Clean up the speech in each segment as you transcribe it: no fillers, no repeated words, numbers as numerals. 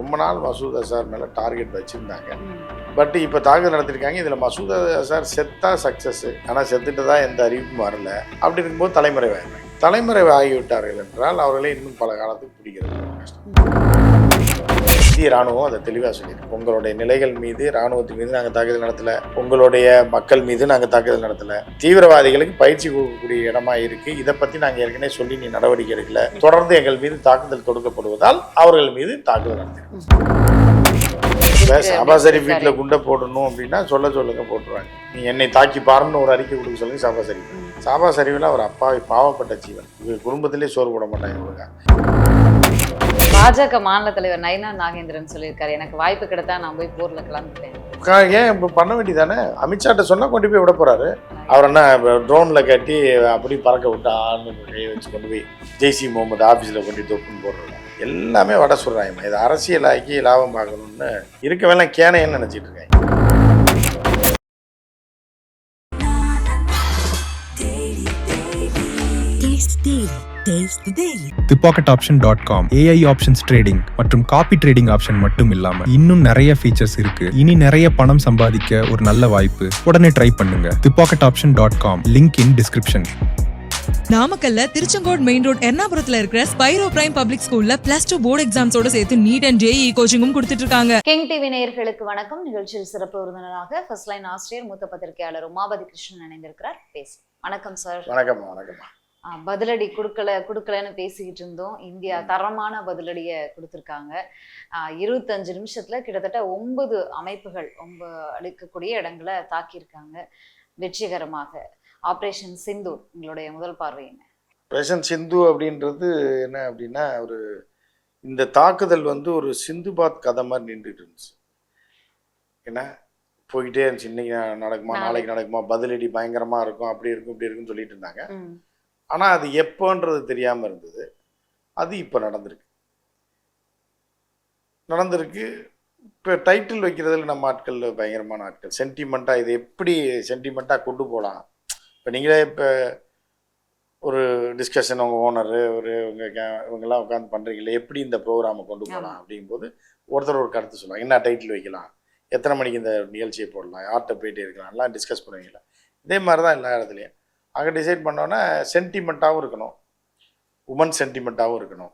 ரொம்ப நாள் மசூத் அசார் மேலே டார்கெட் வச்சுருந்தாங்க. பட் இப்போ தாக்குதல் நடத்திருக்காங்க. இதில் மசூத் அசார் செத்தா சக்ஸஸ், ஆனால் செத்துட்டு தான் எந்த அறிவிப்பும் வரல. அப்படி இருக்கும்போது தலைமறைவு ஆகிவிட்டார்கள் என்றால் அவர்களே இன்னும் பல காலத்துக்கு பிடிக்கிறது கஷ்டம். இந்திய ராணுவம் அதை தெளிவாக சொல்லியிருக்கு. உங்களுடைய நிலைகள் மீது, ராணுவத்தின் மீது நாங்கள் தாக்குதல் நடத்தலை, உங்களுடைய மக்கள் மீது நாங்கள் தாக்குதல் நடத்தலை, தீவிரவாதிகளுக்கு பயிற்சி கொடுக்கக்கூடிய இடமா இருக்கு, இதை பற்றி நாங்கள் ஏற்கனவே சொல்லி நீ நடவடிக்கை எடுக்கல, தொடர்ந்து எங்கள் மீது தாக்குதல் தொடுக்கப்படுவதால் அவர்கள் மீது தாக்குதல் நடத்திருக்கோம். ஷாபாஸ் ஷரீஃப் வீட்டில் குண்டை போடணும் அப்படின்னா சொல்லுங்க போட்டுருவாங்க. நீ என்னை தாக்கி பாருன்னு ஒரு அறிக்கை கொடுக்க சொல்லுங்க. ஷாபாஸ் ஷரீஃபில் அவர் அப்பாவி பாவப்பட்ட ஜீவன். இவர் குடும்பத்திலே சோறு போட மாட்டாங்க. இவங்க பாஜக மாநில தலைவர் நயினா நாகேந்திரன் சொல்லியிருக்காரு, எனக்கு வாய்ப்பு கிடைத்தா நான் போய் போர்ல கலந்துட்டேன். ஏன் இப்போ பண்ண வேண்டியதானே? அமித்ஷாட்ட சொன்னா கொண்டு போய் விட போறாரு. அவர் என்ன ட்ரோன்ல கட்டி அப்படி பறக்க விட்டு ஆளுநர் கையை வச்சு கொண்டு போய் ஜெய்சி முகமது ஆஃபீஸில் கொண்டு தொப்புன்னு போடுறாங்க. எல்லாமே வட சொல்றாங்க. இது அரசியலாக்கி லாபம் பார்க்கணும்னு இருக்க வேணாம் கேனைன்னு நினைச்சிட்டு இருக்காங்க. Thipocketoption.com AI ஆப்ஷன்ஸ் ட்ரேடிங் மற்றும் காப்பி ட்ரேடிங் ஆப்ஷன் மட்டும் இல்லாம இன்னும் நிறைய ஃபீச்சர்ஸ் இருக்கு. இனி நிறைய பணம் சம்பாதிக்க ஒரு நல்ல வாய்ப்பு. உடனே ட்ரை பண்ணுங்க. Thipocketoption.com link in description. நாமக்கல்ல திருச்செங்கோடு மெயின் ரோட் எர்ணாபுரத்துல இருக்கிற ஸ்பைரோ பிரைம் பப்ளிக் ஸ்கூல்ல +2 போர்டு எக்ஸாம்ஸோட சேர்த்து நீட் அண்ட் ஜேஇ கோச்சிங்கும் கொடுத்துட்டு இருக்காங்க. கிங் டிவி நேயர்களுக்கு வணக்கம். நிகழ்ச்சியில் சிறப்பு விருந்தினராக ஃபர்ஸ்ட் லைன் ஆசிரியர் மூத்த பத்திரிகையாளர் உமாபதி கிருஷ்ணன் இணைந்திருக்கிறார். வணக்கம் சார். வணக்கம். பதிலடி கொடுக்கலன்னு பேசிக்கிட்டு இருந்தோம். இந்தியா தரமான பதிலடியை கொடுத்துருக்காங்க. 25 நிமிஷத்துல கிட்டத்தட்ட 9 அமைப்புகள் அளிக்கக்கூடிய இடங்களை தாக்கியிருக்காங்க வெற்றிகரமாக. ஆப்ரேஷன் சிந்து, உங்களுடைய முதல் பார்வை என்ன? ஆப்ரேஷன் சிந்து அப்படின்றது என்ன அப்படின்னா, இந்த தாக்குதல் ஒரு சிந்துபாத் கதை மாதிரி நின்றுட்டு இருந்துச்சு. ஏன்னா போய்கிட்டே இருந்துச்சு. இன்னைக்கு நடக்குமா, நாளைக்கு நடக்குமா, பதிலடி பயங்கரமா இருக்கும், அப்படி இருக்கும் இப்படி இருக்குன்னு சொல்லிட்டு இருந்தாங்க. ஆனால் அது எப்போன்றது தெரியாமல் இருந்தது. அது இப்போ நடந்திருக்கு. இப்போ டைட்டில் வைக்கிறதுல நம்ம ஆட்கள் பயங்கரமான ஆட்கள். சென்டிமெண்ட்டாக இது எப்படி சென்டிமெண்ட்டாக கொண்டு போகலாம். இப்போ நீங்களே இப்போ ஒரு டிஸ்கஷன் உங்கள் ஓனரு இவங்கெல்லாம் உட்காந்து பண்ணுறீங்களே, எப்படி இந்த ப்ரோக்ராமை கொண்டு போகலாம் அப்படிங்கும்போது ஒருத்தர் ஒரு கருத்து சொல்லுவாங்க. என்ன டைட்டில் வைக்கலாம், எத்தனை மணிக்கு இந்த நிகழ்ச்சியை போடலாம், யார்கிட்ட போயிட்டு இருக்கலாம், எல்லாம் டிஸ்கஸ் பண்ணுவீங்களா. இதே மாதிரி தான் எல்லா இடத்துலையும் அங்கே டிசைட் பண்ணோன்னா சென்டிமெண்ட்டாகவும் இருக்கணும், உமன் சென்டிமெண்ட்டாகவும் இருக்கணும்,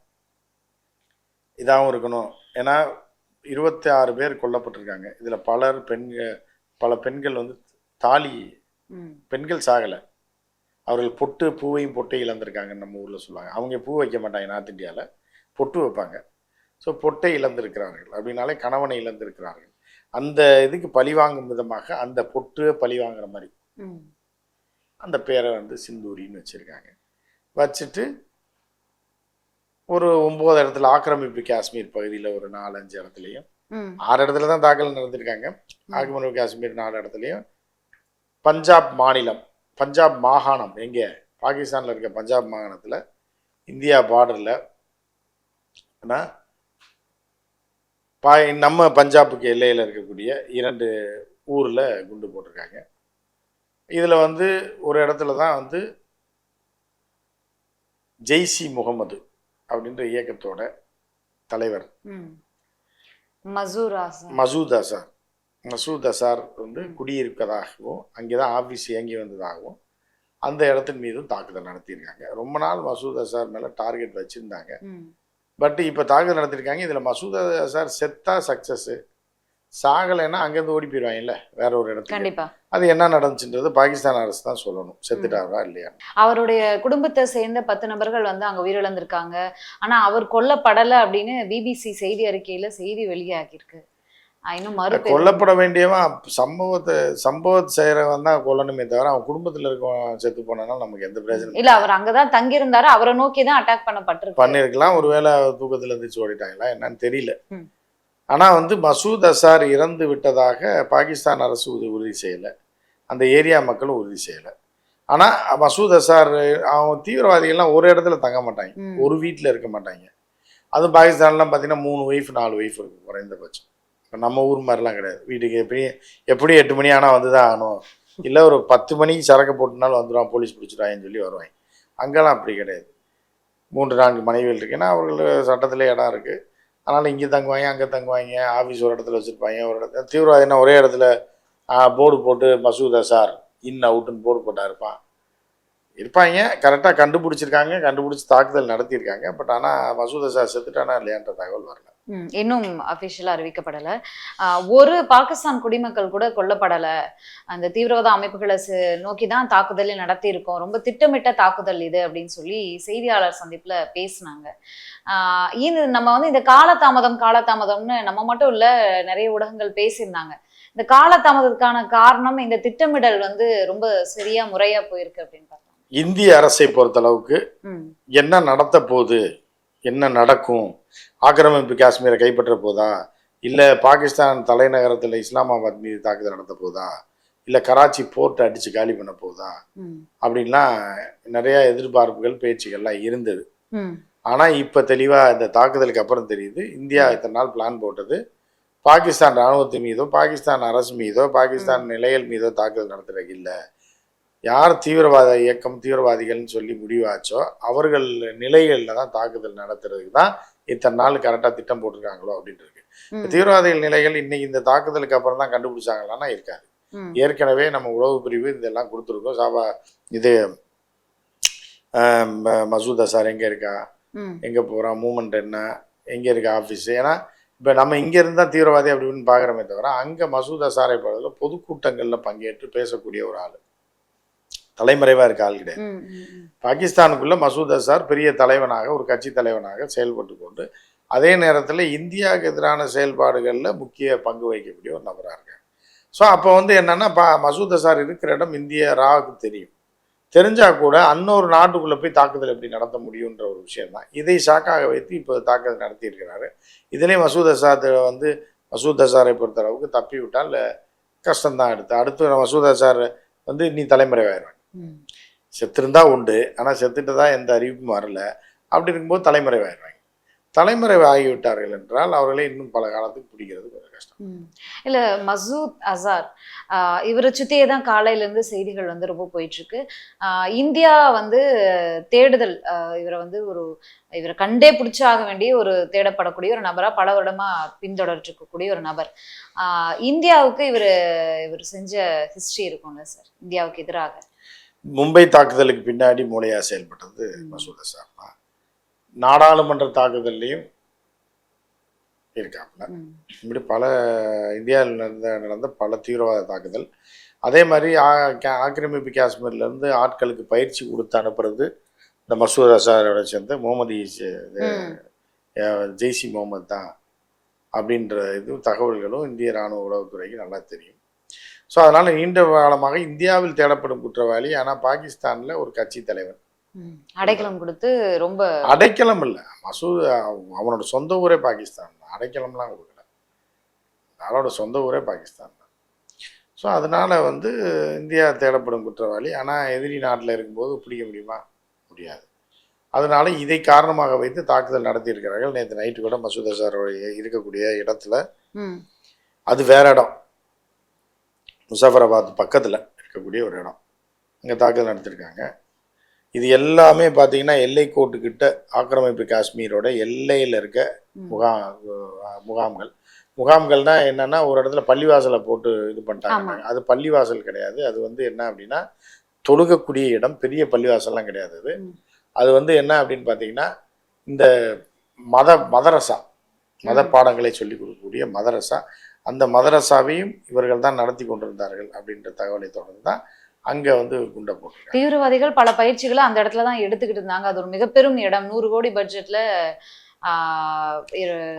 இதாகவும் இருக்கணும். ஏன்னா 26 பேர் கொல்லப்பட்டிருக்காங்க. இதில் பல பெண்கள் தாலி, பெண்கள் சாகலை, அவர்கள் பூவையும் பொட்டையும் இழந்திருக்காங்கன்னு நம்ம ஊரில் சொல்லுவாங்க. அவங்க பூ வைக்க மாட்டாங்க, நார்த் இந்தியாவில் பொட்டு வைப்பாங்க. ஸோ பொட்டை இழந்திருக்கிறார்கள் அப்படின்னாலே கணவனை இழந்திருக்கிறார்கள். அந்த இதுக்கு பழிவாங்கும் விதமாக அந்த பொட்டு பழிவாங்கிற மாதிரி அந்த பேரை சிந்தூரின்னு வச்சுருக்காங்க. வச்சுட்டு ஒரு 9 இடத்துல ஆக்கிரமிப்பு காஷ்மீர் பகுதியில் ஒரு 4-5 இடத்துலையும், 6 இடத்துல தான் தாக்கல் நடந்திருக்காங்க. ஆக்கிரமிப்பு காஷ்மீர் 4 இடத்துலையும், பஞ்சாப் மாகாணம் எங்கே, பாகிஸ்தானில் இருக்க பஞ்சாப் மாகாணத்தில் இந்தியா பார்டரில் நம்ம பஞ்சாபுக்கு எல்லையில் இருக்கக்கூடிய 2 ஊரில் குண்டு போட்டிருக்காங்க. இதில் ஒரு இடத்துல தான் ஜெய்சி முகமது அப்படின்ற இயக்கத்தோட தலைவர் மசூத் அசார் குடியிருப்பதாகவும் அங்கே தான் ஆஃபீஸ் இயங்கி வந்ததாகவும் அந்த இடத்தின் மீதும் தாக்குதல் நடத்தியிருக்காங்க. ரொம்ப நாள் மசூத் அசார் மேலே டார்கெட் வச்சுருந்தாங்க. பட் இப்போ தாக்குதல் நடத்தியிருக்காங்க. இதில் மசூத் அசார் செத்தா சக்ஸஸ்ஸு, சாகலைன்னா அங்கேருந்து ஓடி போயிடுவாங்கல்ல வேற ஒரு இடத்துக்கு. கண்டிப்பா அது என்ன நடந்துச்சுன்றது பாகிஸ்தான் அரசு தான் சொல்லணும், செத்துட்டாரா இல்லையா. அவருடைய குடும்பத்தை சேர்ந்த 10 நபர்கள் அங்க உயிரிழந்திருக்காங்க. ஆனா அவர் கொல்லப்படலை அப்படின்னு பிபிசி செய்தி அறிக்கையில செய்தி வெளியாகிருக்கு. இன்னும் கொல்லப்பட வேண்டியவன் சம்பவத்தை செய்யறவன் தான் கொல்லணுமே தவிர அவன் குடும்பத்துல இருக்கவன் செத்து போனாலும் நமக்கு எந்த பிரச்சனை இல்ல. அவர் அங்கதான் தங்கி இருந்தாரு, அவரை நோக்கி தான் அட்டாக் பண்ணிருக்கலாம். ஒருவேளை தூக்கத்துல இருந்துச்சு ஓடிட்டாங்களா என்னன்னு தெரியல. ஆனால் மசூத் அசார் இறந்து விட்டதாக பாகிஸ்தான் அரசு உறுதி செய்யலை, அந்த ஏரியா மக்களும் உறுதி செய்யலை. ஆனால் மசூத் அசார் அவன் தீவிரவாதிகள்லாம் ஒரு இடத்துல தங்க மாட்டாங்க, ஒரு வீட்டில் இருக்க மாட்டாங்க. அதுவும் பாகிஸ்தான்லாம் பார்த்தீங்கன்னா 3 ஒய்ஃப் 4 ஒய்ஃப் இருக்கும் குறைந்தபட்சம். இப்போ நம்ம ஊர் மாதிரிலாம் கிடையாது. வீட்டுக்கு எப்படி 8 மணி ஆனால் தான் ஆகணும், இல்லை ஒரு 10 மணிக்கு சரக்கு போட்டுனாலும் வந்துடுவான், போலீஸ் பிடிச்சிடுவாங்கன்னு சொல்லி வருவாங்க. அங்கெல்லாம் அப்படி கிடையாது. 3-4 மனைவிகள் இருக்கு. ஏன்னா அவர்கள் சட்டத்தில் இடம் இருக்குது. அதனால் இங்கே தங்குவாங்க, அங்கே தங்குவாங்க, ஆஃபீஸ் ஒரு இடத்துல வச்சுருப்பாங்க, ஒரு இடத்துல தீவிரவாதினா ஒரே இடத்துல போர்டு போட்டு மசூத் அசார் இன் அவுட்டுன்னு போர்டு போட்டா இருப்பாங்க. கரெக்டாக கண்டுபிடிச்சி தாக்குதல் நடத்தியிருக்காங்க. பட் ஆனால் மசூத் அசார் செத்துட்டானா இல்லையான்ற தகவல் வரல. இன்னும் அபிஷியலா அறிவிக்கப்படலை. ஒரு பாகிஸ்தான் குடிமக்கள் கூட கொல்லப்படலை. அந்த தீவிரவாத அமைப்புகளை நோக்கி தான் தாக்குதலே நடத்தியிருக்கோம், ரொம்ப திட்டமிட்ட தாக்குதல் இது அப்படின்னு சொல்லி செய்தியாளர் சந்திப்புல பேசினாங்க. இது நம்ம வந்து இந்த காலதாமதம்னு நம்ம மட்டும் இல்ல, நிறைய ஊடகங்கள் பேசியிருந்தாங்க. இந்த காலதாமதத்துக்கான காரணம் இந்த திட்டமிடல் வந்து ரொம்ப சரியா முறையா போயிருக்கு அப்படின்னு பார்த்தோம். இந்திய அரசை பொறுத்தளவுக்கு என்ன நடத்த போகுது, என்ன நடக்கும், ஆக்கிரமிப்பு காஷ்மீரை கைப்பற்ற போதா, இல்லை பாகிஸ்தான் தலைநகரத்தில் இஸ்லாமாபாத் மீது தாக்குதல் நடத்த போதா, இல்லை கராச்சி போர்ட் அடித்து காலி பண்ண போதா அப்படின்லாம் நிறைய எதிர்பார்ப்புகள் பேச்சுகள்லாம் இருந்தது. ஆனால் இப்போ தெளிவாக இந்த தாக்குதலுக்கு அப்புறம் தெரியுது, இந்தியா இத்தனை நாள் பிளான் போட்டது பாகிஸ்தான் இராணுவத்தின் மீதோ பாகிஸ்தான் அரசு மீதோ பாகிஸ்தான் நிலைகள் மீதோ தாக்குதல் நடத்துறதுக்கு இல்லை. யார் தீவிரவாத இயக்கம் தீவிரவாதிகள்னு சொல்லி முடிவாச்சோ அவர்கள் நிலைகளில் தான் தாக்குதல் நடத்துறதுக்கு தான் இத்தனை நாள் கரெக்டாக திட்டம் போட்டிருக்காங்களோ அப்படின்ட்டு. தீவிரவாதிகள் நிலைகள் இன்னைக்கு இந்த தாக்குதலுக்கு அப்புறம் தான் கண்டுபிடிச்சாங்களான்னா இருக்காது. ஏற்கனவே நம்ம உளவு பிரிவு இதெல்லாம் கொடுத்துருக்கோம். இது மசூத் அசார் எங்கே இருக்கா, எங்கே போகிறான், மூமெண்ட் என்ன, எங்கே இருக்கா ஆஃபீஸு. ஏன்னா இப்போ நம்ம இங்கேருந்து தான் தீவிரவாதி அப்படின்னு பார்க்குறோமே தவிர அங்கே மசூத் அசாரை பகுதியில் பொதுக்கூட்டங்களில் பங்கேற்று பேசக்கூடிய ஒரு ஆள், தலைமறைவாக இருக்க ஆள் கிடையாது. பாகிஸ்தானுக்குள்ளே மசூத் அசார் பெரிய தலைவனாக, ஒரு கட்சி தலைவனாக செயல்பட்டு கொண்டு அதே நேரத்தில் இந்தியாவுக்கு எதிரான செயல்பாடுகளில் முக்கிய பங்கு வகிக்கக்கூடிய ஒரு நபராக இருக்காங்க. ஸோ அப்போ வந்து என்னென்னா மசூத் அசார் இருக்கிற இடம் இந்திய ராவுக்கு தெரியும். தெரிஞ்சால் கூட இன்னொரு நாட்டுக்குள்ளே போய் தாக்குதல் எப்படி நடத்த முடியுன்ற ஒரு விஷயம்தான். இதை சாக்காக வைத்து இப்போ தாக்குதல் நடத்தியிருக்கிறாரு. இதிலே மசூத் அசாரை பொறுத்தளவுக்கு தப்பி விட்டால் கஷ்டம்தான். அடுத்து மசூத் அசார் வந்து இன்னி தலைமறைவாயிடுவாங்க. செத்துருந்தா உண்டு, ஆனால் செத்துட்டு தான் எந்த அறிவிப்பும் வரல. அப்படி இருக்கும்போது தலைமறைவாயிடுவாங்க. தலைமறைவு ஆகிவிட்டார்கள் என்றால் அவர்களே இன்னும் பல காலத்துக்கு பிடிக்கிறது கொஞ்சம் கஷ்டம். இல்லை, மசூத் அசார் இவரை சுற்றியே தான் காலையிலேருந்து செய்திகள் வந்து ரொம்ப போயிட்டுருக்கு. இந்தியா வந்து தேடுதல், இவரை கண்டே பிடிச்சாக வேண்டிய ஒரு தேடப்படக்கூடிய ஒரு நபராக பல வருடமாக பின்தொடர்ச்சிருக்கக்கூடிய ஒரு நபர். இந்தியாவுக்கு இவர் செஞ்ச ஹிஸ்ட்ரி இருக்கும்ல சார், இந்தியாவுக்கு எதிராக. மும்பை தாக்குதலுக்கு பின்னாடி மூளையாக செயல்பட்டது மசூத் அசார் தான். நாடாளுமன்ற தாக்குதல்லையும் இருக்காங்க. இப்படி பல இந்தியாவில் நடந்த பல தீவிரவாத தாக்குதல். அதே மாதிரி ஆக்கிரமிப்பு காஷ்மீர்லேருந்து ஆட்களுக்கு பயிற்சி கொடுத்து அனுப்புறது இந்த மசூத் அசாரோட சேர்ந்த முகமது ஜெய்சி முகமது தான் அப்படின்ற தகவல்களும் இந்திய இராணுவ உளவுத்துறைக்கு நல்லா தெரியும். ஸோ அதனால் நீண்ட காலமாக இந்தியாவில் தேடப்படும் குற்றவாளி, ஆனால் பாகிஸ்தானில் ஒரு கட்சி தலைவர் அடைக்கலம் கொடுத்து, ரொம்ப அடைக்கலம் இல்லை, மசூத் அவனோட சொந்த ஊரே பாகிஸ்தான் தான், அடைக்கலம்லாம் கொடுக்கல, அவனோட சொந்த ஊரே பாகிஸ்தான் தான். ஸோ அதனால் வந்து இந்தியா தேடப்படும் குற்றவாளி, ஆனால் எதிரி நாட்டில் இருக்கும்போது பிடிக்க முடியாது. அதனால இதை காரணமாக வைத்து தாக்குதல் நடத்தியிருக்கிறார்கள். நேற்று நைட்டு கூட மசூத் அசாரோடைய இருக்கக்கூடிய இடத்துல, அது வேற இடம், முசாஃபராபாத் பக்கத்தில் இருக்கக்கூடிய ஒரு இடம், இங்கே தாக்குதல் நடத்தியிருக்காங்க. இது எல்லாமே பார்த்தீங்கன்னா எல்லை கோட்டுக்கிட்ட ஆக்கிரமிப்பு காஷ்மீரோட எல்லையில் இருக்க முகாம்கள்னா என்னென்னா, ஒரு இடத்துல பள்ளிவாசலை போட்டு இது பண்ணிட்டாங்க. அது பள்ளிவாசல் கிடையாது. அது வந்து என்ன அப்படின்னா தொழுகக்கூடிய இடம், பெரிய பள்ளிவாசல்லாம் கிடையாது. அது வந்து என்ன அப்படின்னு பார்த்தீங்கன்னா, இந்த மத பாடங்களை சொல்லிக் கொடுக்கக்கூடிய மதரசா, அந்த மதரசாவையும் இவர்கள் தான் நடத்தி கொண்டிருந்தார்கள் அப்படின்ற தகவலை தொடர்ந்து தான் அங்கே வந்து குண்டை போட்டு தீவிரவாதிகள் பல பயிற்சிகளை அந்த இடத்துல தான் எடுத்துக்கிட்டு இருந்தாங்க. அது ஒரு மிகப்பெரும் இடம், 100 கோடி பட்ஜெட்ல.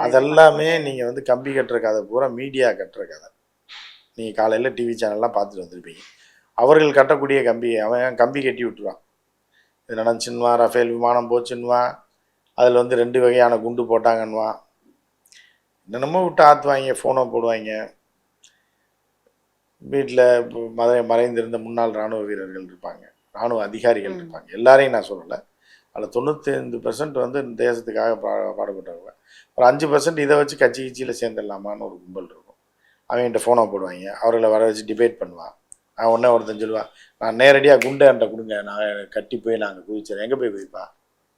அதெல்லாமே நீங்கள் வந்து கம்பி கட்டுற கதை பூரா மீடியா கட்டுற கதை. நீங்கள் காலையில் டிவி சேனல்லாம் பார்த்துட்டு வந்திருப்பீங்க. அவர்கள் கட்டக்கூடிய அவன் கம்பி கட்டி விட்டுருவான். இது நடந்துச்சுன்னுவா, ரஃபேல் விமானம் போச்சுன்னுவான், அதில் வந்து 2 வகையான குண்டு போட்டாங்கன்னுவான், என்னென்னமோ விட்டு ஆற்றுவாங்க, ஃபோனை போடுவாங்க. வீட்டில் மறைந்திருந்த முன்னாள் இராணுவ வீரர்கள் இருப்பாங்க, இராணுவ அதிகாரிகள் இருப்பாங்க. எல்லாரையும் நான் சொல்லலை. அதில் 95% வந்து இந்த தேசத்துக்காக பாடுபட்டவங்க. ஒரு 5% இதை வச்சு கட்சியில் சேர்ந்துடலாமான்னு ஒரு கும்பல் இருக்கும். அவங்ககிட்ட ஃபோனை போடுவாங்க, அவர்களை வர வச்சு டிபேட் பண்ணுவான். அவன் ஒருத்தன் சொல்லுவான், நான் நேரடியாக குண்டை என்கிட்ட கொடுங்க, நான் கட்டி போய் நாங்கள் குதிச்சிடறேன். எங்கே போய் குதிப்பா,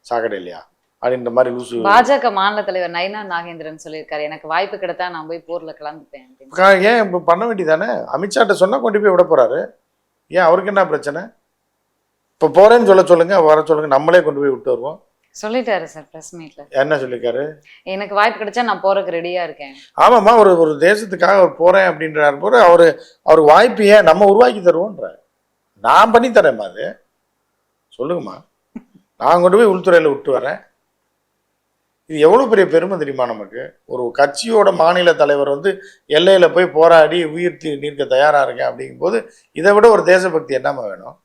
சாக்கடை இல்லையா, அப்படின்ற மாதிரி லூசு. பாஜக மாநில தலைவர் நயினா நாகேந்திரன் சொல்லியிருக்காரு, எனக்கு வாய்ப்பு கிடைத்தா நான் போய் போர்ல கலந்துப்பேன் அப்படின்னு. ஏன் இப்போ பண்ண வேண்டியதானே? அமித்ஷாட்ட சொன்னா கொண்டு போய் விட போறாரு. ஏன் அவருக்கு என்ன பிரச்சனை? இப்போ போறேன்னு சொல்லுங்க, வர சொல்லுங்க, நம்மளே கொண்டு போய் விட்டு வருவோம். சொல்லிட்டாரு சார் பிரஸ் மீட்ல. என்ன சொல்லிருக்காரு? எனக்கு வாய்ப்பு கிடைச்சா நான் போறதுக்கு ரெடியா இருக்கேன். ஆமாம்மா, ஒரு தேசத்துக்காக அவர் போறேன் அப்படின்றாரு. அவருக்கு வாய்ப்பு ஏன் நம்ம உருவாக்கி தருவோன்ற, நான் பண்ணி தரேன்மா. அது சொல்லுங்கம்மா, நான் கொண்டு போய் உள்துறையில விட்டு வரேன். இது எவ்வளவு பெரிய பெருமை தெரியுமா நமக்கு? ஒரு கட்சியோட மாநில தலைவர் எல்லையில போய் போராடி உயிர் நீர்க்க தயாரா இருக்கேன் அப்படிங்கும்போது இதை விட ஒரு தேசபக்தி என்னமா வேணும்?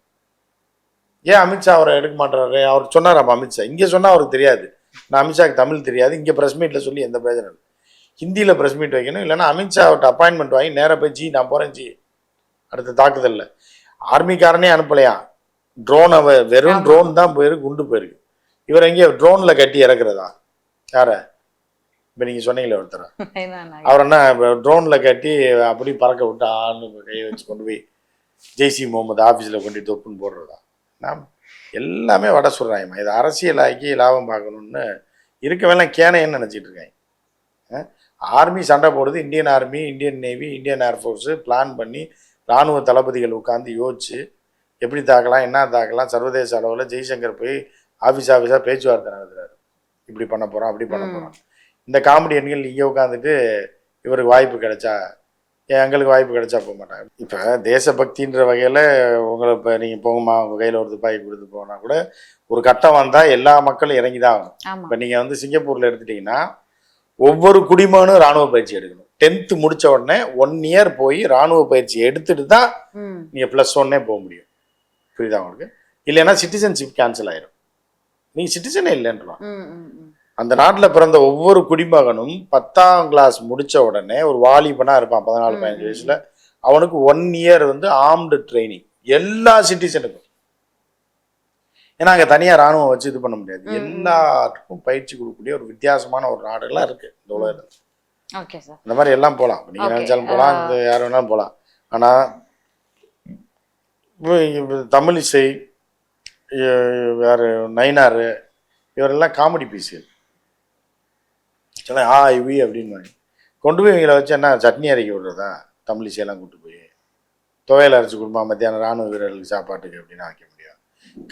ஏன் அமித்ஷா அவரை எடுக்க மாட்டாரு? அவர் சொன்னாராம் அமித்ஷா, இங்கே சொன்னா அவருக்கு தெரியாது. நான் அமித்ஷாக்கு தமிழ் தெரியாது, இங்கே ப்ரெஸ் மீட்ல சொல்லி எந்த பிரயோஜனம் இல்லை. ஹிந்தியில ப்ரெஸ் மீட் வைக்கணும், இல்லைன்னா அமித்ஷா அவர்கிட்ட அப்பாயின்மெண்ட் வாங்கி நேராக போய் ஜி நான் போறேன் ஜி அடுத்த தாக்குதல்ல. ஆர்மிக்காரனே அனுப்பலையா, ட்ரோனை வெறும் ட்ரோன் தான் போயிருக்கு, குண்டு போயிருக்கு. இவர் எங்கேயோ ட்ரோன்ல கட்டி இறக்குறதா? யார இப்போ நீங்கள் சொன்னீங்களே ஒருத்தர், அவர் என்ன ட்ரோன்ல கட்டி அப்படி பறக்க விட்டு ஆள்னு கையை வச்சு கொண்டு போய் ஜெய்சி முகமது ஆஃபீஸில் கொண்டு தொப்புன்னு போடுறதா? நாம் எல்லாமே வட சொல்கிறாங்கம்மா. இதை அரசியலாக்கி லாபம் பார்க்கணுன்னு இருக்கவெல்லாம் கேனைன்னு நினச்சிட்டு இருக்காங்க. ஆர்மி சண்டை போடுறது, Indian army, Indian navy, Indian air force plan பண்ணி இராணுவ தளபதிகள் உட்காந்து யோசிச்சு எப்படி தாக்கலாம், என்ன தாக்கலாம், சர்வதேச அளவில் ஜெய்சங்கர் போய் ஆஃபீஸாக பேச்சுவார்த்தை நடத்துகிறாரு. இப்படி பண்ண போகிறோம், அப்படி பண்ண போகிறோம். இந்த காமெடியன்கள் இங்கே உட்காந்துட்டு இவருக்கு வாய்ப்பு கிடைச்சா, எங்களுக்கு வாய்ப்பு கிடைச்சா போக மாட்டாங்க. இப்போ தேசபக்தின்ற வகையில் உங்களை இப்போ நீங்கள் போங்கம்மா உங்கள் கையில் ஒரு துப்பாக்கி கொடுத்து போனால் கூட ஒரு கட்டம் வந்தால் எல்லா மக்களும் இறங்கி தான் ஆகணும். இப்போ நீங்கள் சிங்கப்பூரில் எடுத்துட்டிங்கன்னா ஒவ்வொரு குடிமகனும் இராணுவ பயிற்சி எடுக்கணும். 10th முடித்த உடனே 1 year போய் இராணுவ பயிற்சி எடுத்துட்டு தான் நீங்கள் +1 போக முடியும். புரியுதா உங்களுக்கு? இல்லைன்னா சிட்டிசன்ஷிப் கேன்சல் ஆயிரும். நீங்கள் சிட்டிசனே இல்லைன்றான். அந்த நாட்டில் பிறந்த ஒவ்வொரு குடிமகனும் 10ஆம் கிளாஸ் முடித்த உடனே ஒரு வாலிபனாக இருப்பான் 14-15 வயசில், அவனுக்கு 1 year ஆர்ம்டு ட்ரைனிங் எல்லா சிட்டிசனுக்கும். ஏன்னா அங்கே தனியாக இராணுவம் வச்சு இது பண்ண முடியாது. எல்லாத்துக்கும் பயிற்சி கொடுக்கக்கூடிய ஒரு வித்தியாசமான ஒரு நாடுகள்லாம் இருக்குது இந்த உலகத்தில். ஓகே சார், இந்த மாதிரி எல்லாம் போகலாம். நீங்கள் நினைச்சாலும் போகலாம், இந்த யார் வேணாலும் போகலாம். ஆனால் தமிழிசை, யார் நயினார், இவரெல்லாம் காமெடி பீஸு. இவி அப்படின்னு கொண்டு போய் இவங்களை வச்சு என்ன சட்னி அரைக்க விடுறதா? தமிழிசையெல்லாம் கூப்பிட்டு போய் துவையல் அரைச்சி கொடுப்பா மத்தியானம் இராணுவ வீரர்களுக்கு சாப்பாட்டுக்கு அப்படின்னு ஆக்க முடியும்.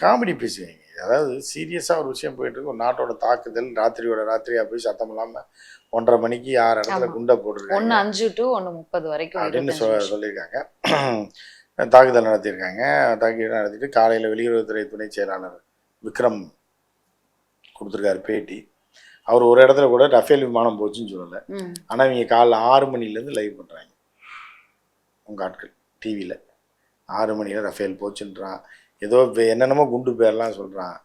காமெடி பேசுவீங்க. அதாவது சீரியஸாக ஒரு விஷயம் போயிட்டு இருக்கு. ஒரு நாட்டோட தாக்குதல் ராத்திரியாக போய் சத்தம் இல்லாமல் 1:30 மணிக்கு 6 இடத்துல குண்டை போட்டுருக்காங்க. 1:05 to 1:30 வரைக்கும் அப்படின்னு சொல்லியிருக்காங்க. தாக்குதல் நடத்தியிருக்காங்க. தாக்குதல் நடத்திட்டு காலையில் வெளியுறவுத்துறை துணை செயலாளர் விக்ரம் கொடுத்துருக்காரு பேட்டி. அவர் ஒரு இடத்துல கூட ரஃபேல் விமானம் போச்சுன்னு சொல்லலை. ஆனால் இவங்க காலைல 6 மணிலேருந்து லைவ் பண்ணுறாங்க. உங்கள் ஆட்கள் டிவியில் 6 மணியில் ரஃபேல் போச்சுன்றான். ஏதோ என்னென்னமோ குண்டு பேர்லாம் சொல்கிறான்.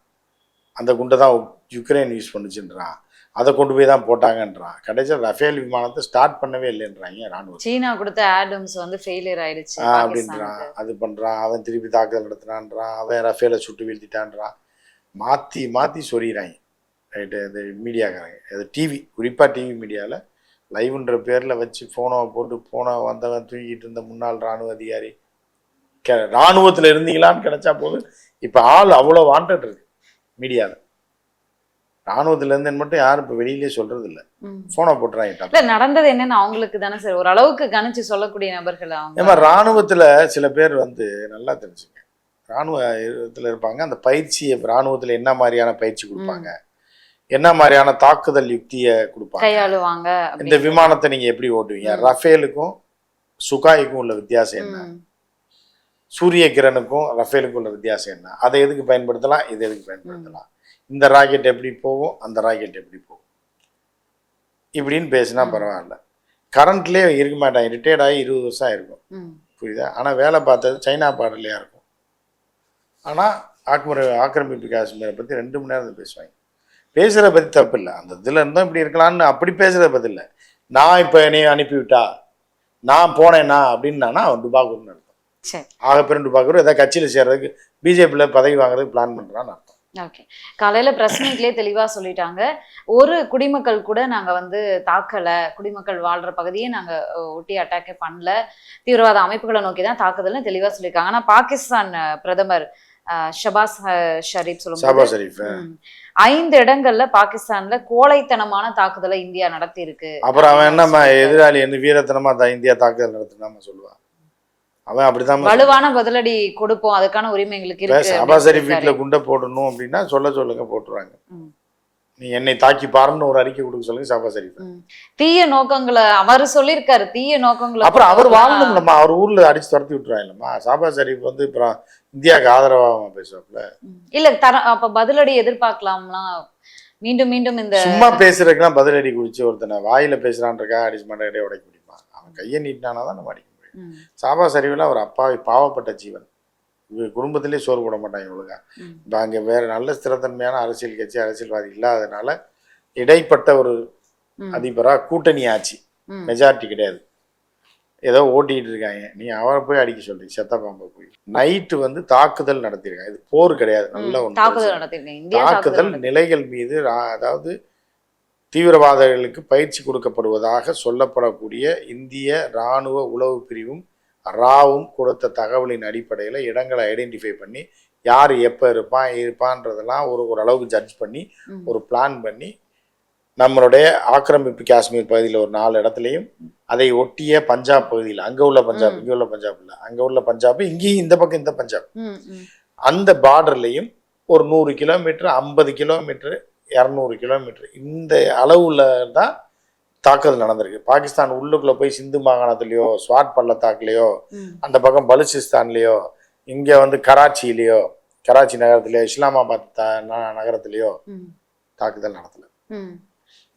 அந்த குண்டை தான் யுக்ரைன் யூஸ் பண்ணுச்சுன்றான். அதை கொண்டு போய் தான் போட்டாங்கன்றான். கடைசியில் ரஃபேல் விமானத்தை ஸ்டார்ட் பண்ணவே இல்லைன்றாங்க ராணுவம். சீனா கொடுத்த ஆடம்ஸ் ஃபெயிலியர் ஆயிடுச்சு அப்படின்றான். அது பண்ணுறான். அவன் திருப்பி தாக்குதல் நடத்துனான்றான். அவன் ரஃபேலை சுட்டு வீழ்த்திட்டான்றான். மாற்றி மாற்றி சொல்லிடுறாங்க. ரைட்டு, இந்த மீடியாக்காரங்க, அது டிவி, குறிப்பாக டிவி மீடியாவில் லைவ்ன்ற பேரில் வச்சு ஃபோனை போட்டு வந்தவன் தூக்கிட்டு இருந்த முன்னாள் இராணுவ அதிகாரி இராணுவத்தில் இருந்தீங்களான்னு கிடைச்சா போதும். இப்போ ஆள் அவ்வளோ வாண்டட் இருக்கு மீடியாவில். இராணுவத்தில் இருந்தேன்னு மட்டும் யாரும் இப்போ வெளியிலே சொல்றது இல்லை. ஃபோனை போட்டுறாங்க. நடந்தது என்னன்னு அவங்களுக்கு தானே சார் ஓரளவுக்கு கணிச்சு சொல்லக்கூடிய நபர்கள். ஏமா இராணுவத்தில் சில பேர் நல்லா தெரிஞ்சுங்க, இராணுவத்தில் இருப்பாங்க. அந்த பயிற்சியை இராணுவத்தில் என்ன மாதிரியான பயிற்சி கொடுப்பாங்க, என்ன மாதிரியான தாக்குதல் யுக்தியை கொடுப்பாங்க, கையாளுவாங்க. இந்த விமானத்தை நீங்க எப்படி ஓட்டுவீங்க, ரஃபேலுக்கும் சுகாய்க்கும் உள்ள வித்தியாசம் என்ன, சூரிய கிரனுக்கும் ரஃபேலுக்கும் உள்ள வித்தியாசம் என்ன, அதை எதுக்கு பயன்படுத்தலாம், இதை எதுக்கு பயன்படுத்தலாம், இந்த ராக்கெட் எப்படி போகும், அந்த ராக்கெட் எப்படி போகும், இப்படின்னு பேசினா பரவாயில்ல. கரண்ட்லேயே இருக்க மாட்டாங்க. ரிட்டையர்ட் ஆகி 20 வருஷம் ஆயிருக்கும். புரியுதா? ஆனால் வேலை பார்த்தது சைனா பார்டர்லையா இருக்கும். ஆனால் ஆக்கிரமிப்பு காஷ்மீரை பற்றி 2 மணி நேரம் பேசுவாங்க. பேசுகிறத பற்றி தப்பு இல்லை. அந்த இதில் இருந்தும் இப்படி இருக்கலான்னு அப்படி பேசுகிறத பற்றி இல்லை. நான் இப்போ என்னைய அனுப்பிவிட்டா, நான் போனேன்னா அப்படின்னா அவன் டுபாக்கூர்னு அர்த்தம். ஆகப்பெரும் டுபாக்கூர் ஏதாவது கட்சியில் சேர்றதுக்கு, பிஜேபியில் பதவி வாங்குறதுக்கு பிளான் பண்ணுறான்னு அர்த்தம். ஓகே, காலையில் ப்ரெஸ் மீட்லேயே தெளிவாக சொல்லிட்டாங்க. ஒரு குடிமக்கள் கூட நாங்கள் தாக்கலை, குடிமக்கள் வாழ்கிற பகுதியை நாங்கள் ஒட்டி அட்டாக்கே பண்ணல, தீவிரவாத அமைப்புகளை நோக்கி தான் தாக்குதல்னு தெளிவாக சொல்லியிருக்காங்க. ஆனால் பாகிஸ்தான் பிரதமர் ஷபாஸ் ஷரீப் ஷாபாஸ் சொல்லும்போது ஷரீஃப் 5 இடங்கள்ல பாகிஸ்தான்ல கோழைத்தனமான தாக்குதலை இந்தியா நடத்தி இருக்கு. அப்புறம் அவன் என்னம்மா எதிராளி வந்து வீரத்தனமா இந்தியா தாக்குதல் நடத்தினாம சொல்லுவான். அவன் அப்படிதான் வலுவான பதிலடி கொடுப்போம், அதுக்கான உரிமை எங்களுக்கு இருக்கு. ஷாபாஸ் ஷரீஃப் வீட்டுல குண்டை போடணும் அப்படின்னா சொல்லுங்க போட்டுருவாங்க. நீ என்னை தாக்கி பாருன்னு ஒரு அறிக்கை கொடுக்க சொல்லுங்க ஷாபாஸ் ஷரீஃப். தீய நோக்கங்களை அவர் சொல்லியிருக்காரு, தீய நோக்கங்களை. அப்புறம் அவர் வாழணும்லம்மா, அவர் ஊர்ல அடிச்சு துரத்தி விட்டுருவாங்கல்லம்மா. ஷாபாஸ் ஷரீஃப் வந்து அப்புறம் இந்தியாவுக்கு ஆதரவாக பேசுவாப்புல இல்ல அப்ப பதிலடி எதிர்பார்க்கலாம்லாம். மீண்டும் மீண்டும் இந்த சும்மா பேசுறதுக்கெல்லாம் பதிலடி குடிச்சு ஒருத்தனை வாயில பேசுறான்றக்கா அடிச்சு மண்டையிலே உடைக்க முடியுமா? அவன் கையை நீட்டினானாதான் நம்ம அடிக்க முடியும். ஷாபாஸ் ஷரீஃப்லாம் ஒரு அப்பாவி பாவப்பட்ட ஜீவன். குடும்பத்திலே சோறு போட மாட்டாங்க ஒழுங்கா. இப்போ அங்கே வேற நல்ல ஸ்திரத்தன்மையான அரசியல் கட்சி அரசியல்வாதி இல்லாதனால இடைப்பட்ட ஒரு அதிபராக கூட்டணி ஆச்சு, மெஜாரிட்டி கிடையாது, ஏதோ ஓட்டிகிட்டு இருக்காங்க. நீ அவரை போய் அடிக்க சொல்றீங்க, செத்த பாம்பை போய். நைட்டு வந்து தாக்குதல் நடத்திருக்காங்க. இது போர் கிடையாது, நல்ல ஒன்று தாக்குதல் நிலைகள் மீது, அதாவது தீவிரவாதிகளுக்கு பயிற்சி கொடுக்கப்படுவதாக சொல்லப்படக்கூடிய இந்திய இராணுவ உளவு பிரிவும் ராவும் கொடுத்த தகவலின் அடிப்படையில் இடங்களை ஐடென்டிஃபை பண்ணி யார் எப்போ இருப்பான்றதெல்லாம் ஒரு அளவுக்கு ஜட்ஜ் பண்ணி ஒரு பிளான் பண்ணி நம்மளுடைய ஆக்கிரமிப்பு காஷ்மீர் பகுதியில் ஒரு 4 இடத்துலையும் அதை ஒட்டிய பஞ்சாப் பகுதியில், அங்கே உள்ள பஞ்சாப் இங்கே உள்ள பஞ்சாப் இல்லை, அங்கே உள்ள பஞ்சாப் இங்கேயும் இந்த பக்கம் இந்த பஞ்சாப், அந்த பார்டர்லையும் ஒரு 100 கிலோமீட்டர் 50 கிலோமீட்டர் 200 கிலோமீட்டர் இந்த அளவுல தான் தாக்குதல் நடந்திருக்கு. பாகிஸ்தான் உள்ளுக்குள்ள போய் சிந்து மாகாணத்திலேயோ ஸ்வாட் பள்ளத்தாக்குலையோ அந்த பக்கம் பலுச்சிஸ்தான்லேயோ இங்கே வந்து கராச்சியிலையோ கராச்சி நகரத்திலேயோ இஸ்லாமாபாத் நகரத்திலேயோ தாக்குதல் நடத்தலை.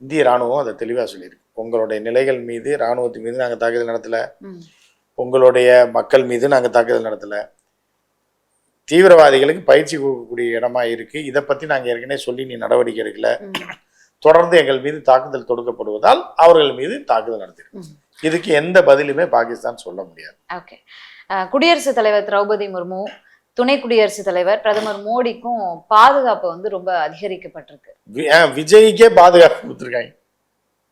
இந்திய இராணுவம் அதை தெளிவாக சொல்லியிருக்கு. உங்களுடைய நிலைகள் மீது இராணுவத்தின் மீது நாங்கள் தாக்குதல் நடத்தலை, உங்களுடைய மக்கள் மீது நாங்கள் தாக்குதல் நடத்தலை, தீவிரவாதிகளுக்கு பயிற்சி கொடுக்கக்கூடிய இடமா இருக்கு, இதை பற்றி நாங்கள் ஏற்கனவே சொல்லி நீ நடவடிக்கை எடுக்கல, தொடர்ந்து எங்கள் மீது தாக்குதல் தொடுக்கப்படுவதால் அவர்கள் மீது தாக்குதல் நடத்திருக்கு. இதுக்கு எந்த பதிலுமே பாகிஸ்தான் சொல்ல முடியாது. ஓகே, குடியரசுத் தலைவர் திரௌபதி முர்மு, துணை குடியரசுத் தலைவர் பிரதமர் மோடிக்கும் பாதுகாப்பு வந்து ரொம்ப அதிகரிக்கப்பட்டிருக்கு. விஜய்க்கே பாதுகாப்பு கொடுத்துருக்காங்க.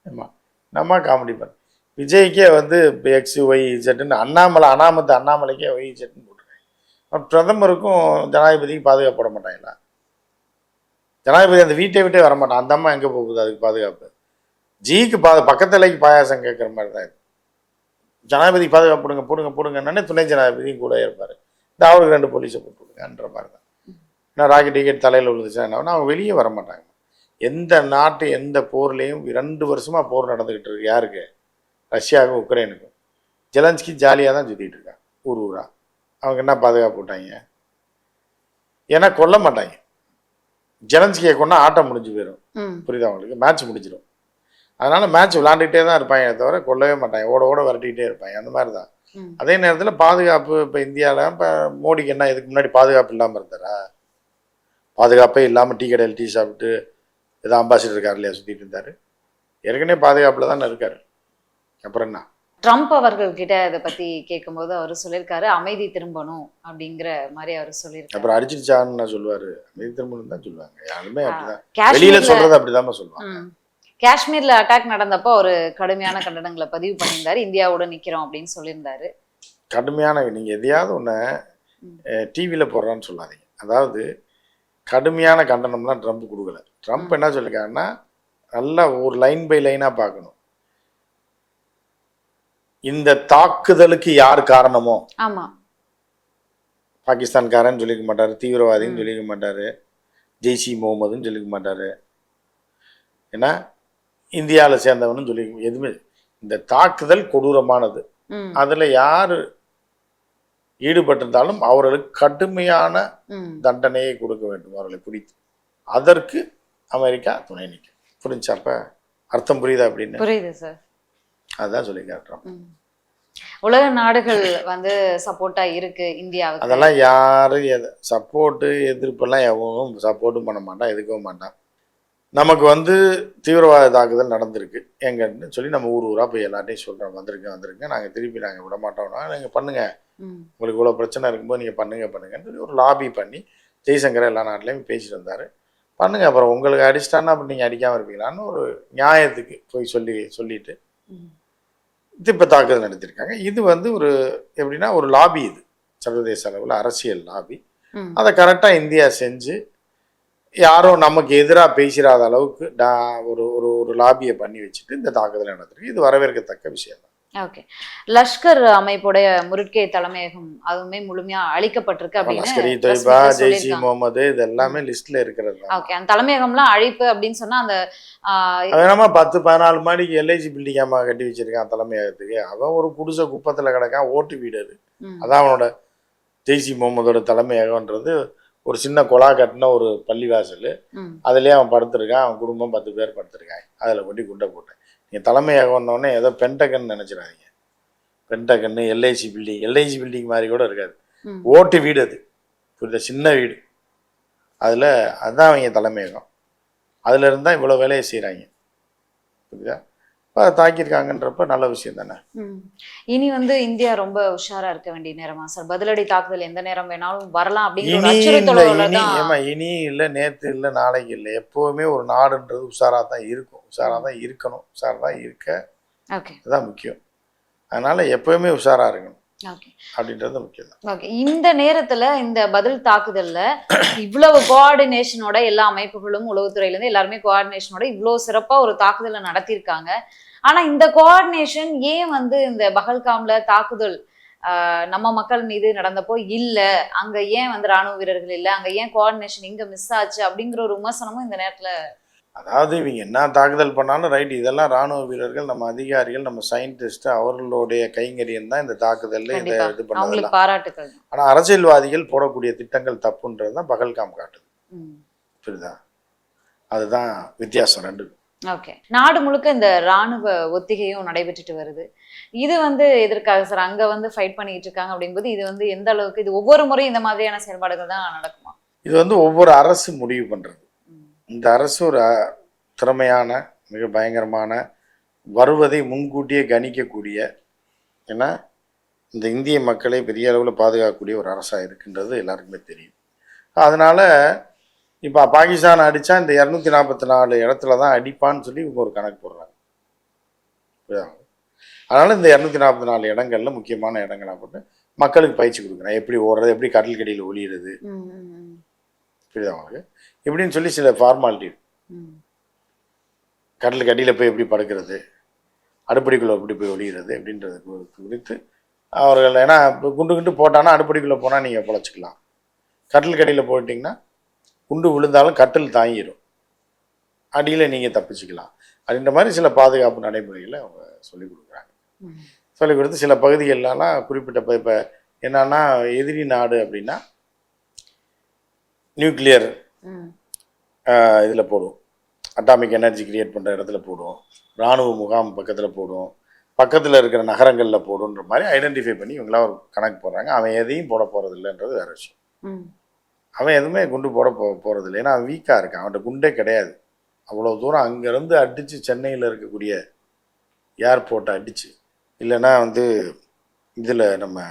ஆமா, நம்ம காமெடி பண்ண விஜய்க்கே வந்து XYZ அண்ணாமலைக்கே YZன்னு போட்டிருக்காங்க. பிரதமருக்கும் ஜனாதிபதிக்கும் பாதுகாப்பு போட மாட்டாங்களா? ஜனாதிபதி அந்த வீட்டை விட்டே வரமாட்டான். அந்த அம்மா எங்கே போகுது அதுக்கு பாதுகாப்பு? ஜிக்கு பக்கத்துலைக்கு பாயாசம் கேட்குற மாதிரி தான் இது. ஜனாதிபதி பாதுகாப்பு போடுங்கன்னு துணை ஜனாதிபதியும் கூட இருப்பார். இந்த அவருக்கு 2 போலீஸை போட்டு விடுங்கன்ற மாதிரி தான். ஏன்னா ராக்கெட் டிக்கெட் தலையில் விழுந்துச்சுன்னா என்ன, அவங்க வெளியே வர மாட்டாங்க. எந்த நாட்டு எந்த போர்லேயும் 2 வருஷமாக போர் நடந்துக்கிட்டு இருக்கு. யாருக்கு? ரஷ்யாவுக்கும் உக்ரைனுக்கும். ஜெலன்ஸ்கி ஜாலியாக தான் சுற்றிட்டு இருக்காங்க ஊரா. அவங்க என்ன பாதுகாப்பு விட்டாங்க? ஏன்னா கொல்ல மாட்டாங்க. ஜெலன்ஸ்கியை கொண்டா ஆட்டம் முடிஞ்சு போயிடும். புரியுதா அவங்களுக்கு? மேட்ச் முடிஞ்சிடும். அதனால மேட்ச் விளாண்டுக்கிட்டே தான் இருப்பாங்க, தவிர கொல்லவே மாட்டாங்க, ஓட விரட்டிக்கிட்டே இருப்பாங்க. அந்த மாதிரி தான். அதே நேரத்தில் பாதுகாப்பு இப்போ இந்தியாவில் இப்போ மோடிக்கு என்ன இதுக்கு முன்னாடி பாதுகாப்பு இல்லாமல் இருந்தாரா? பாதுகாப்பே இல்லாமல் டீ கடையில் டீ சாப்பிட்டு ஏதோ அம்பாசிடர் கார்லையா சுற்றிட்டு இருந்தார். ஏற்கனவே பாதுகாப்பில் தானே இருக்காரு. அப்புறம் என்ன? ட்ரம்ப் அவர்கள் கிட்ட இதை பத்தி கேட்கும்போது அவர் சொல்லியிருக்காரு அமைதி திரும்பணும் அப்படிங்கிற மாதிரி அவர் சொல்லியிருக்காரு. அப்புறம் அடிச்சிருச்சான்னு சொல்லுவாரு, அமைதி திரும்பணும் தான் சொல்லுவாங்க. யாருமே அப்படிதான் வெளியில சொல்றது, அப்படிதான் சொல்லுவாங்க. காஷ்மீர்ல அட்டாக் நடந்தப்போ ஒரு கடுமையான கண்டனங்களை பதிவு பண்ணியிருந்தாரு. இந்தியாவோட நிக்கிறோம் அப்படின்னு சொல்லியிருந்தாரு. கடுமையான, நீங்க எதையாவது ஒன்று டிவியில போடுறான்னு சொல்லாதீங்க. அதாவது கடுமையான கண்டனம்லாம் ட்ரம்ப் கொடுக்கல. ட்ரம்ப் என்ன சொல்லியிருக்காருன்னா, நல்லா ஒரு லைன் பை லைனா பார்க்கணும். இந்த தாக்குதலுக்கு யார் காரணமோ, ஆமா, பாகிஸ்தான்காரன்னு சொல்லிக்க மாட்டாரு, தீவிரவாதின்னு சொல்லிக்க மாட்டாரு, ஜெய்ஷி முகமதுன்னு சொல்லிக்க மாட்டாரு, ஏன்னா இந்தியாவில் சேர்ந்தவனு சொல்லி எதுவுமே. இந்த தாக்குதல் கொடூரமானது. அதுல யாரு ஈடுபட்டிருந்தாலும் அவர்களுக்கு கடுமையான தண்டனையை கொடுக்க வேண்டும், அவர்களை பிடித்து. அதற்கு அமெரிக்கா துணை நிற்கும். புரிஞ்சாப்ப அர்த்தம் புரியுதா? அப்படின்னு புரியுது சார். அதுதான் சொல்லி காட்டுறோம். உலக நாடுகள் வந்து சப்போர்ட்டா இருக்கு இந்தியாவுக்கு. அதெல்லாம் யாரும் சப்போர்ட்டு எதிர்ப்பெல்லாம் எவனும் சப்போர்ட்டும் பண்ண மாட்டான், எதுக்கவும் மாட்டான். நமக்கு வந்து தீவிரவாத தாக்குதல் நடந்திருக்கு எங்கன்னு சொல்லி நம்ம ஊரா போய் எல்லார்ட்டையும் சொல்கிறோம், வந்திருக்கேன் நாங்கள் திருப்பி நாங்கள் விட மாட்டோம்னா நீங்கள் பண்ணுங்க, உங்களுக்கு இவ்வளோ பிரச்சனை இருக்கும்போது நீங்கள் பண்ணுங்கன்னு சொல்லி ஒரு லாபி பண்ணி ஜெய்சங்கர் எல்லா நாட்டிலையும் பேசிட்டு வந்தார். பண்ணுங்க, அப்புறம் உங்களுக்கு அடிச்சிட்டான்னா அப்புறம் நீங்கள் அடிக்காமல் இருப்பீங்களான்னு ஒரு நியாயத்துக்கு போய் சொல்லிட்டு இப்போ தாக்குதல் நடத்தியிருக்காங்க. இது வந்து ஒரு எப்படின்னா ஒரு லாபி, இது சர்வதேச அளவில் அரசியல் லாபி. அதை கரெக்டாக இந்தியா செஞ்சு யாரும் நமக்கு எதிராக பேசிடாத அளவுக்கு ஒரு ஒரு ஒரு லாபியை பண்ணி வச்சுட்டு இந்த தாக்குதலை நடத்துருக்கு. இது வரவேற்கத்தக்க விஷயம் தான். ஓகே. லஷ்கர் அமைப்புடைய முருட்கே தலைமையகம் அதுவுமே முழுமையா அழிக்கப்பட்டிருக்கு அப்படின்னு ஜெய்ஷ் இ முகமது இது எல்லாமே லிஸ்ட்ல இருக்கிறது. ஓகே. அந்த தலைமையகம்லாம் அழிப்பு அப்படின்னு சொன்னா அந்த அதனால 10-14 மாடிக்கு எல்ஐசி பில்டிங் அம்மா கட்டி வச்சிருக்கான் தலைமையகத்துக்கு. அவன் ஒரு குடிசை குப்பத்துல கிடக்கான், ஓட்டு வீடு அது. அதான் அவனோட ஜெய்ஷ் இ முகமதோட தலைமையகம்ன்றது. ஒரு சின்ன கொலா கட்டின ஒரு பள்ளிவாசல், அதுலேயே அவன் படுத்திருக்கான். அவன் குடும்பம் 10 பேர் படுத்திருக்காங்க. அதில் கொண்டு குண்டை போட்டேன். நீங்கள் தலைமையாக வந்தோடனே ஏதோ பென்டகன் நினச்சிடாதீங்க. பென்டகன்னு எல்ஐசி பில்டிங் மாதிரி கூட இருக்காது. ஓட்டு வீடு அது, புரியுத, சின்ன வீடு. அதில் அதுதான் அவங்க தலைமையகம். அதில் இருந்தால் இவ்வளோ வேலையை செய்கிறாங்க, புரியுதா? இப்போ அதை தாக்கியிருக்காங்கன்றப்ப நல்ல விஷயம் தானே. இனி இந்தியா ரொம்ப உஷாரா இருக்க வேண்டிய நேரமா சார்? பதிலடி தாக்குதல் எந்த நேரம் வேணாலும் வரலாம் அப்படிங்கிற இனி இல்லை, நேற்று இல்லை, நாளைக்கு இல்லை. எப்போவுமே ஒரு நாடுன்றது உஷாராக தான் இருக்கும், உஷாராக தான் இருக்கணும், உஷாராக தான் இருக்க. அதுதான் முக்கியம். அதனால எப்பவுமே உஷாரா இருக்கணும் அப்படின்றது முக்கியம் தான். ஓகே. இந்த நேரத்துல இந்த பதில் தாக்குதல்ல இவ்வளவு கோஆர்டினேஷனோட எல்லா அமைப்புகளும் உளவுத்துறையில இருந்து எல்லாருமே கோஆர்டினேஷனோட இவ்வளவு சிறப்பா ஒரு தாக்குதலை நடத்தியிருக்காங்க. ஆனா இந்த கோஆர்டினேஷன் ஏன் இந்த பஹல்காம்ல தாக்குதல் நம்ம மக்கள் மீது நடந்தப்போ இல்ல, அங்க ஏன் ராணுவ வீரர்கள் இல்ல, அங்க ஏன் கோஆர்டினேஷன் இங்க மிஸ் ஆச்சு அப்படிங்கிற ஒரு விமர்சனமும் இந்த நேரத்துல. அதாவது இவங்க என்ன தாக்குதல் பண்ணாலும் ரைட், இதெல்லாம் ராணுவ வீரர்கள், நம்ம அதிகாரிகள், நம்ம சயின்டிஸ்ட் அவர்களுடைய கைங்கரியம் தான் இந்த தாக்குதல்ல இந்த இது பண்ணலாம், பாராட்டுக்கள். ஆனா அரசியல்வாதிகள் போடக்கூடிய திட்டங்கள் தப்புன்றது தான் பகல்காம் காட்டுது, புரியுதா? அதுதான் வித்தியாசம் ரெண்டு. ஓகே. நாடு முழுக்க இந்த ராணுவ ஒத்திகையும் நடைபெற்றுட்டு வருது. இது எதற்காக சார்? அங்க ஃபைட் பண்ணிட்டு இருக்காங்க அப்படிங்கும்போது இது எந்த அளவுக்கு இது ஒவ்வொரு முறையும் இந்த மாதிரியான செயல்பாடுகள் தான் நடக்குமா? இது ஒவ்வொரு அரசு முடிவு பண்றது. இந்த அரசு ஒரு திறமையான, மிக பயங்கரமான, வருவதை முன்கூட்டியே கணிக்கக்கூடிய, ஏன்னா இந்த இந்திய மக்களை பெரிய அளவில் பாதுகாக்கக்கூடிய ஒரு அரசாக இருக்குன்றது எல்லாருக்குமே தெரியும். அதனால் இப்போ பாகிஸ்தான் அடித்தா இந்த 244 இடத்துல தான் அடிப்பான்னு சொல்லி இவங்க ஒரு கணக்கு போடுறாங்க. அதனால் இந்த 244 இடங்கள்ல முக்கியமான இடங்களாக போட்டு மக்களுக்கு பயிற்சி கொடுக்குறேன். எப்படி ஓடுறது, எப்படி கடல் கடியில் ஒளியிறது, புரியுதா அவங்களுக்கு? எப்படின்னு சொல்லி சில ஃபார்மாலிட்டி, கடலுக்கு அடியில் போய் எப்படி படுக்கிறது, அடுப்படிக்குள்ளே எப்படி போய் ஒளிகிறது அப்படின்றது குறித்து அவர்கள். ஏன்னா குண்டு போட்டானா அடுப்படிக்குள்ளே போனால் நீங்கள் பொழைச்சிக்கலாம், கடலுக்கு அடியில் போயிட்டீங்கன்னா குண்டு விழுந்தாலும் கட்டில் தாங்கிடும், அடியில் நீங்கள் தப்பிச்சுக்கலாம் அப்படின்ற மாதிரி சில பாதுகாப்பு நடைமுறைகளை அவங்க சொல்லிக் கொடுக்குறாங்க. சொல்லிக் கொடுத்து சில பகுதிகளெலாம் குறிப்பிட்ட இப்போ என்னன்னா எதிரி நாடு அப்படின்னா நியூக்ளியர் இதில் போடுவோம், அட்டாமிக் எனர்ஜி கிரியேட் பண்ணுற இடத்துல போடுவோம், இராணுவ முகாம் பக்கத்தில் போடுவோம், பக்கத்தில் இருக்கிற நகரங்களில் போடுன்ற மாதிரி ஐடென்டிஃபை பண்ணி இவங்களாம் ஒரு கணக்கு போடுறாங்க. அவன் எதையும் போட போகிறது இல்லைன்றது வேறு விஷயம். அவன் எதுவுமே குண்டு போகிறது இல்லை, ஏன்னா அவன் வீக்காக இருக்கான், அவன்கிட்ட குண்டே கிடையாது. அவ்வளோ தூரம் அங்கேருந்து அடித்து சென்னையில் இருக்கக்கூடிய ஏர்போர்ட்டை அடித்து, இல்லைன்னா இதில் நம்ம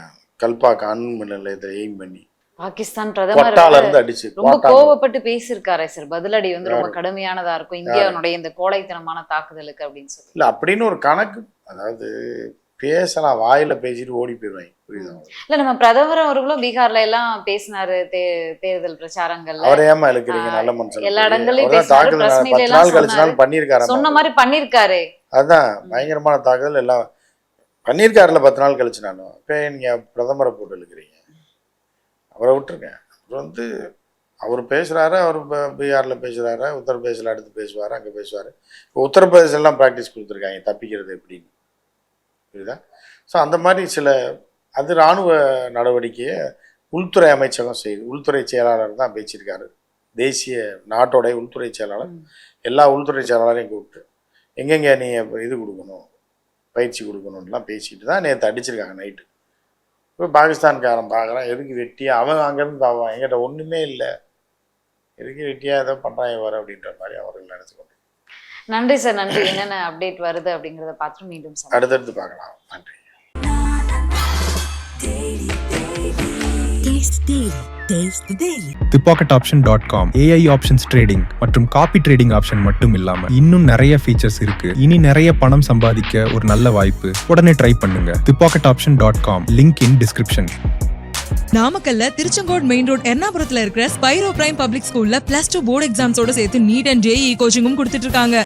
கல்பாக்கு அணுமின் நிலையத்தை எய்ம் பண்ணி பாகிஸ்தான் பிரதமர் அடிச்சு ரொம்ப கோவப்பட்டு பேசியிருக்காரு சார். பதிலடி ரொம்ப கடுமையானதா இருக்கும் இந்தியாவுடைய இந்த கோழைத்தனமான தாக்குதலுக்கு அப்படின்னு சொல்லி. இல்ல அப்படின்னு ஒரு கணக்கு, அதாவது பேசலாம், வாயில பேசிட்டு ஓடி போயிடுவாங்க, புரியுதா? இல்ல நம்ம பிரதமர் அவர்களும் பீகார்ல எல்லாம் பேசினாரு தேர்தல் பிரச்சாரங்கள்ல. அவரை ஏமா இழுக்கிறீங்க? நல்ல மனுஷன் எல்லா இடங்களையும் பண்ணிருக்காரு, சொன்ன மாதிரி பண்ணிருக்காரு. அதுதான் பயங்கரமான தாக்குதல் எல்லாம் பண்ணிருக்காருல 10 நாள் கழிச்சு. நானும் இப்ப நீங்க பிரதமரை போட்டு இழுக்கிறீங்க, அவரை விட்டுருங்க. அப்புறம் அவர் பேசுகிறாரு, அவர் பீகாரில் பேசுகிறாரு, உத்தரப்பிரதேசில் அடுத்து பேசுவார், அங்கே பேசுவார். இப்போ உத்தரப்பிரதேசெல்லாம் ப்ராக்டிஸ் கொடுத்துருக்காங்க தப்பிக்கிறது எப்படின்னு, புரியுதா? ஸோ அந்த மாதிரி அது இராணுவ நடவடிக்கையை உள்துறை அமைச்சகம் செய்யுது. உள்துறை செயலாளர் தான் பேசியிருக்காரு, தேசிய நாட்டோடைய உள்துறை செயலாளர். எல்லா உள்துறை செயலாளரையும் கூப்பிட்டு எங்கெங்கே நீ இது கொடுக்கணும், பயிற்சி கொடுக்கணும்லாம் பேசிட்டு தான் நேற்று அடிச்சிருக்காங்க நைட்டு. இப்போ பாகிஸ்தான்காரன் பார்க்குறான், எதுக்கு வெட்டியா அவன் அங்கேருந்து பார்ப்பான், என்கிட்ட ஒன்றுமே இல்லை, எதுக்கு வெட்டியா ஏதோ பண்ணுறாங்க வர அப்படின்ற மாதிரி அவர்கள் நினைச்சுக்கொண்டு. நன்றி சார், நன்றி. என்னென்ன அப்டேட் வருது அப்படிங்கிறத பார்த்து மீண்டும் அடுத்தடுத்து பார்க்கலாம். நன்றி. ThePocketOption.com AI ஆப்ஷன்ஸ் ட்ரேடிங் மற்றும் காப்பி ட்ரேடிங் ஆப்ஷன் மட்டும் இல்லாம இன்னும் நிறைய ஃபீச்சர்ஸ் இருக்கு. இனி நிறைய பணம் சம்பாதிக்க ஒரு நல்ல வாய்ப்பு. உடனே ட்ரை பண்ணுங்க. ThePocketOption.com link in description. நாமக்கல்ல திருச்செங்கோடு மெயின் ரோட் எர்ணாபுரத்துல இருக்கிற ஸ்பைரோ பிரைம் பப்ளிக் ஸ்கூல்ல +2 போர்டு எக்ஸாம்ஸோட சேர்த்து நீட் அண்ட் JEE கோச்சிங்கும் கொடுத்துட்டு இருக்காங்க.